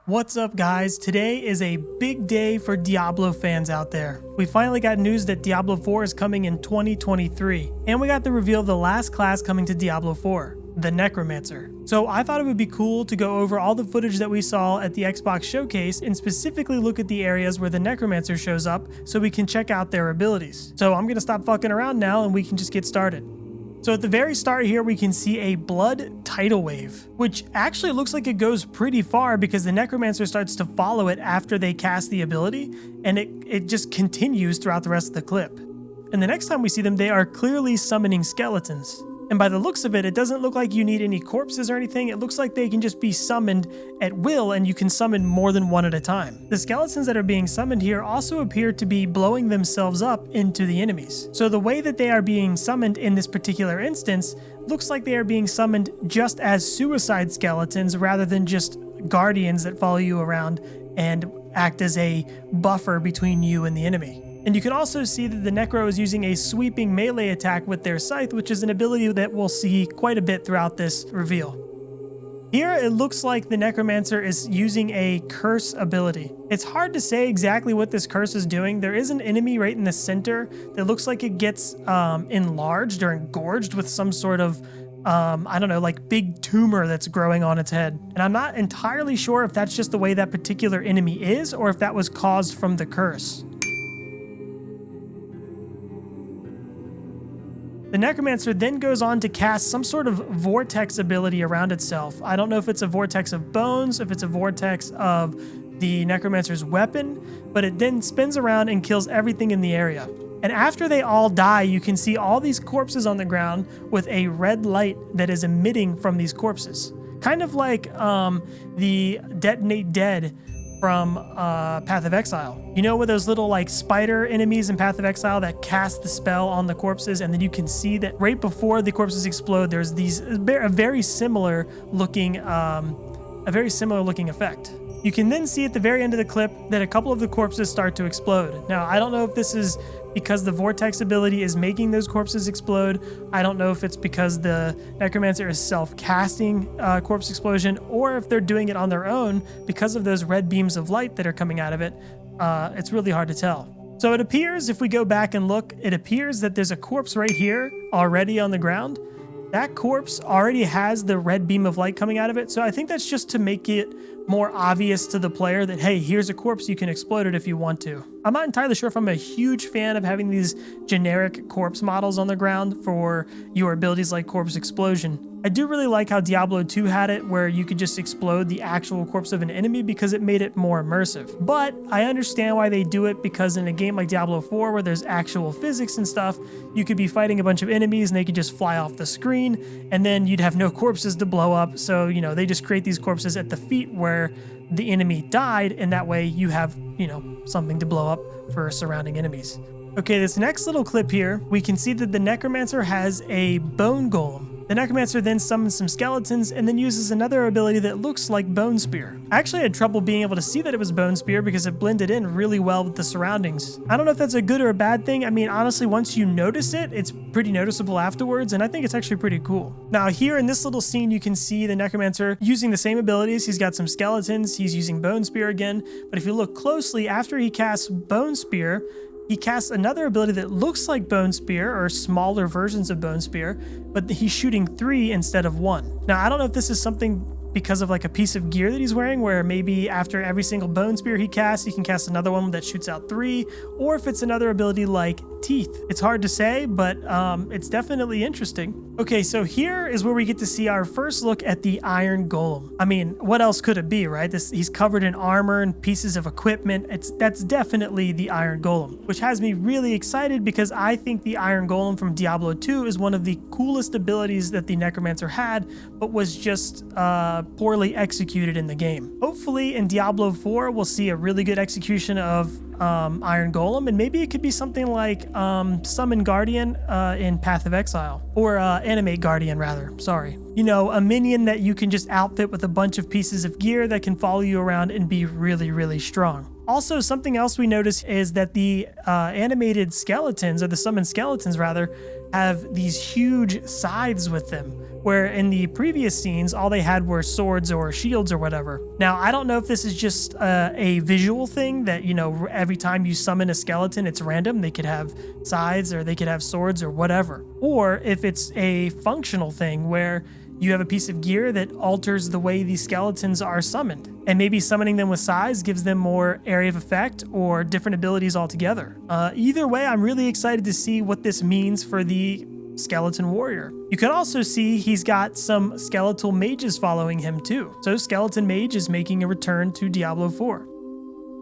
What's up guys, today is a big day for Diablo fans out there. We finally got news that Diablo 4 is coming in 2023, and we got the reveal of the last class coming to Diablo 4, the Necromancer. So I thought it would be cool to go over all the footage that we saw at the Xbox showcase and specifically look at the areas where the Necromancer shows up so we can check out their abilities. So I'm gonna stop fucking around now and we can just get started. So at the very start here, we can see a blood tidal wave, which actually looks like it goes pretty far because the Necromancer starts to follow it after they cast the ability, and it just continues throughout the rest of the clip. And the next time we see them, they are clearly summoning skeletons. And by the looks of it, it doesn't look like you need any corpses or anything. It looks like they can just be summoned at will, and you can summon more than one at a time. The skeletons that are being summoned here also appear to be blowing themselves up into the enemies. So the way that they are being summoned in this particular instance looks like they are being summoned just as suicide skeletons rather than just guardians that follow you around and act as a buffer between you and the enemy. And you can also see that the Necro is using a sweeping melee attack with their scythe, which is an ability that we'll see quite a bit throughout this reveal. Here, it looks like the Necromancer is using a curse ability. It's hard to say exactly what this curse is doing. There is an enemy right in the center that looks like it gets enlarged or engorged with some sort of I don't know, like big tumor that's growing on its head. And I'm not entirely sure if that's just the way that particular enemy is or if that was caused from the curse. The Necromancer then goes on to cast some sort of vortex ability around itself. I don't know if it's a vortex of bones, if it's a vortex of the Necromancer's weapon, but it then spins around and kills everything in the area. And after they all die, you can see all these corpses on the ground with a red light that is emitting from these corpses. Kind of like the Detonate Dead from Path of Exile. You know, with those little like spider enemies in Path of Exile that cast the spell on the corpses, and then you can see that right before the corpses explode, there's these a very similar looking effect. You can then see at the very end of the clip that a couple of the corpses start to explode. Now, I don't know if this is because the vortex ability is making those corpses explode. I don't know if it's because the Necromancer is self-casting corpse explosion, or if they're doing it on their own because of those red beams of light that are coming out of it. It's really hard to tell. So it appears, if we go back and look, it appears that there's a corpse right here already on the ground. That corpse already has the red beam of light coming out of it. So I think that's just to make it more obvious to the player that, hey, here's a corpse, you can explode it if you want to. I'm not entirely sure if I'm a huge fan of having these generic corpse models on the ground for your abilities like corpse explosion. I do really like how Diablo 2 had it where you could just explode the actual corpse of an enemy because it made it more immersive. But I understand why they do it, because in a game like Diablo 4 where there's actual physics and stuff, you could be fighting a bunch of enemies and they could just fly off the screen and then you'd have no corpses to blow up. So, you know, they just create these corpses at the feet where the enemy died, and that way you have, you know, something to blow up for surrounding enemies. Okay, this next little clip here, we can see that the Necromancer has a bone golem. The Necromancer then summons some skeletons and then uses another ability that looks like Bone Spear. I actually had trouble being able to see that it was Bone Spear because it blended in really well with the surroundings. I don't know if that's a good or a bad thing. I mean, honestly, once you notice it, it's pretty noticeable afterwards, and I think it's actually pretty cool. Now, here in this little scene, you can see the Necromancer using the same abilities. He's got some skeletons, he's using Bone Spear again, but if you look closely, after he casts Bone Spear, he casts another ability that looks like Bone Spear, or smaller versions of Bone Spear, but he's shooting 3 instead of 1. Now, I don't know if this is something because of like a piece of gear that he's wearing, where maybe after every single Bone Spear he casts, he can cast another one that shoots out 3, or if it's another ability like Teeth. It's hard to say, but it's definitely interesting. Okay, so here is where we get to see our first look at the Iron Golem. I mean, what else could it be, right? He's covered in armor and pieces of equipment. That's definitely the Iron Golem, which has me really excited because I think the Iron Golem from Diablo 2 is one of the coolest abilities that the Necromancer had, but was just poorly executed in the game. Hopefully in Diablo 4, we'll see a really good execution of Iron Golem, and maybe it could be something like Summon Guardian in Path of Exile, or Animate Guardian rather, sorry. You know, a minion that you can just outfit with a bunch of pieces of gear that can follow you around and be really, really strong. Also, something else we notice is that the animated skeletons, or the summoned skeletons rather, have these huge scythes with them, where in the previous scenes, all they had were swords or shields or whatever. Now, I don't know if this is just a visual thing that, you know, every time you summon a skeleton, it's random. They could have scythes or they could have swords or whatever. Or if it's a functional thing where you have a piece of gear that alters the way these skeletons are summoned. And maybe summoning them with scythes gives them more area of effect or different abilities altogether. Either way, I'm really excited to see what this means for the skeleton warrior. You can also see he's got some skeletal mages following him too. So skeleton mage is making a return to Diablo 4.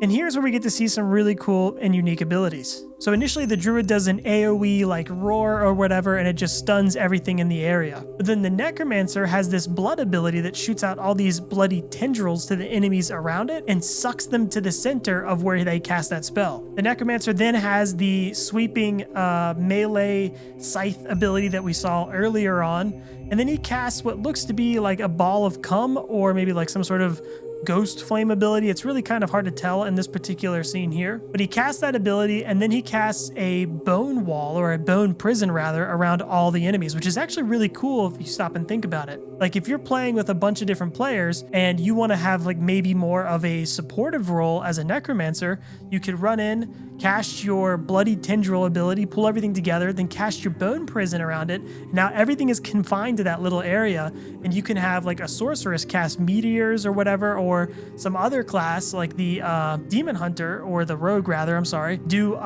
And here's where we get to see some really cool and unique abilities. So initially the druid does an AoE like roar or whatever, and it just stuns everything in the area. But then the necromancer has this blood ability that shoots out all these bloody tendrils to the enemies around it and sucks them to the center of where they cast that spell. The necromancer then has the sweeping melee scythe ability that we saw earlier on, and then he casts what looks to be like a ball of cum or maybe like some sort of ghost flame ability. It's really kind of hard to tell in this particular scene here, but he casts that ability and then he casts a bone wall, or a bone prison rather, around all the enemies, which is actually really cool if you stop and think about it. Like if you're playing with a bunch of different players and you want to have like maybe more of a supportive role as a necromancer, you could run in, cast your bloody tendril ability, pull everything together, then cast your bone prison around it. Now everything is confined to that little area, and you can have like a sorceress cast meteors or whatever, or some other class like the demon hunter, or the rogue rather, I'm sorry, do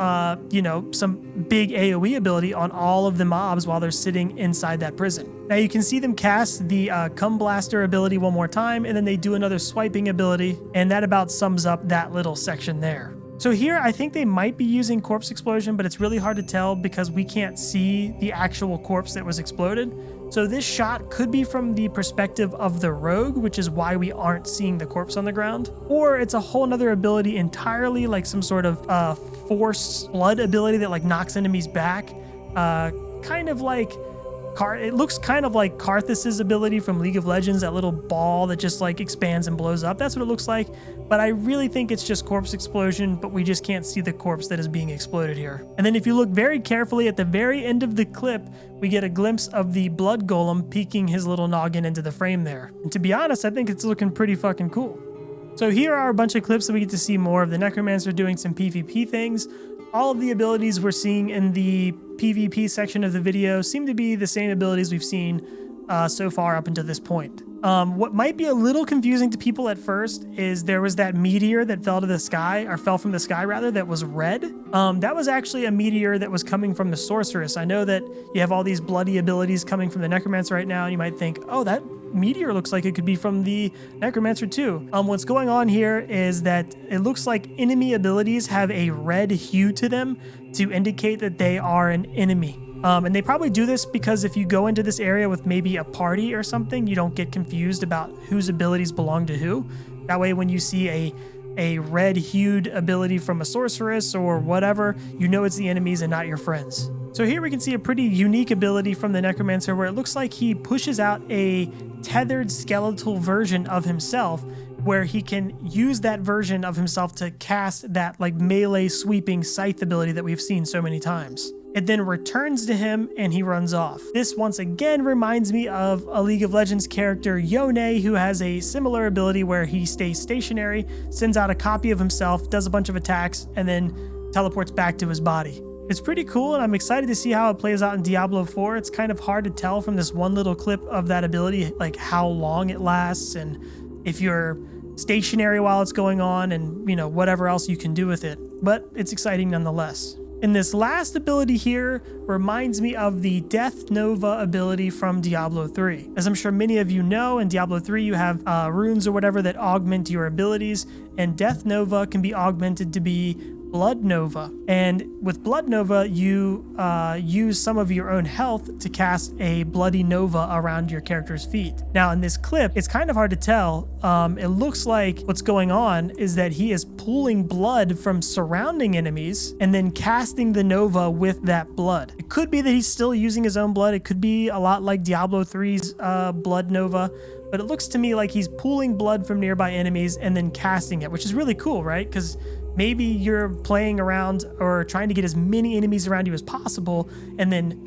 you know, some big AoE ability on all of the mobs while they're sitting inside that prison. Now you can see them cast the cum blaster ability one more time, and then they do another swiping ability, and that about sums up that little section there. So here, I think they might be using corpse explosion, but it's really hard to tell because we can't see the actual corpse that was exploded. So this shot could be from the perspective of the rogue, which is why we aren't seeing the corpse on the ground. Or it's a whole nother ability entirely, like some sort of force blood ability that like knocks enemies back. Kind of like it looks kind of like Karthus's ability from League of Legends, that little ball that just like expands and blows up. That's what it looks like, but I really think it's just corpse explosion, but we just can't see the corpse that is being exploded here. And then if you look very carefully at the very end of the clip, we get a glimpse of the blood golem peeking his little noggin into the frame there. And to be honest, I think it's looking pretty fucking cool. So here are a bunch of clips that we get to see more of the necromancer doing some PvP things. All of the abilities we're seeing in the PvP section of the video seem to be the same abilities we've seen so far up until this point. What might be a little confusing to people at first is there was that meteor that fell to the sky, or fell from the sky rather, that was red. That was actually a meteor that was coming from the sorceress. I know that you have all these bloody abilities coming from the necromancer right now, and you might think, oh, that meteor looks like it could be from the necromancer too. What's going on here is that it looks like enemy abilities have a red hue to them to indicate that they are an enemy. And they probably do this because if you go into this area with maybe a party or something, you don't get confused about whose abilities belong to who. That way, when you see a red-hued ability from a sorceress or whatever, you know it's the enemies and not your friends. So here we can see a pretty unique ability from the necromancer where it looks like he pushes out a tethered skeletal version of himself, where he can use that version of himself to cast that like melee sweeping scythe ability that we've seen so many times. It then returns to him and he runs off. This once again reminds me of a League of Legends character, Yone, who has a similar ability where he stays stationary, sends out a copy of himself, does a bunch of attacks, and then teleports back to his body. It's pretty cool, and I'm excited to see how it plays out in Diablo 4. It's kind of hard to tell from this one little clip of that ability, like how long it lasts and if you're stationary while it's going on and, you know, whatever else you can do with it. But it's exciting nonetheless. And this last ability here reminds me of the Death Nova ability from Diablo 3. As I'm sure many of you know, in Diablo 3 you have runes or whatever that augment your abilities, and Death Nova can be augmented to be Blood Nova. And with Blood Nova, you use some of your own health to cast a Bloody Nova around your character's feet. Now in this clip, it's kind of hard to tell. It looks like what's going on is that he is pulling blood from surrounding enemies and then casting the Nova with that blood. It could be that he's still using his own blood. It could be a lot like Diablo 3's Blood Nova, but it looks to me like he's pulling blood from nearby enemies and then casting it, which is really cool, right? Because maybe you're playing around or trying to get as many enemies around you as possible, and then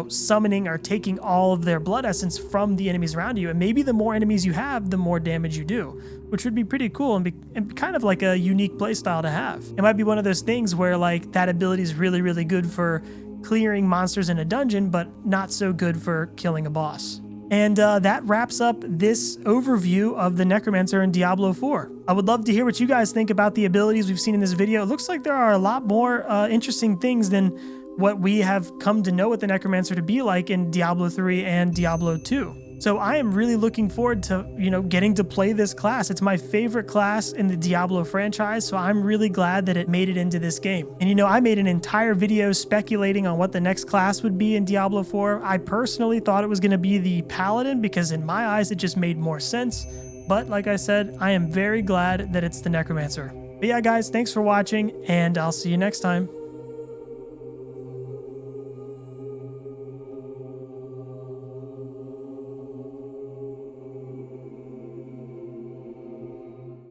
summoning or taking all of their blood essence from the enemies around you. And maybe the more enemies you have, the more damage you do, which would be pretty cool and kind of like a unique playstyle to have. It might be one of those things where like that ability is really, really good for clearing monsters in a dungeon, but not so good for killing a boss. And that wraps up this overview of the Necromancer in Diablo 4. I would love to hear what you guys think about the abilities we've seen in this video. It looks like there are a lot more interesting things than what we have come to know what the Necromancer to be like in Diablo 3 and Diablo 2. So I am really looking forward to, getting to play this class. It's my favorite class in the Diablo franchise, so I'm really glad that it made it into this game. And I made an entire video speculating on what the next class would be in Diablo 4. I personally thought it was going to be the Paladin because in my eyes it just made more sense. But like I said, I am very glad that it's the Necromancer. But yeah, guys, thanks for watching, and I'll see you next time.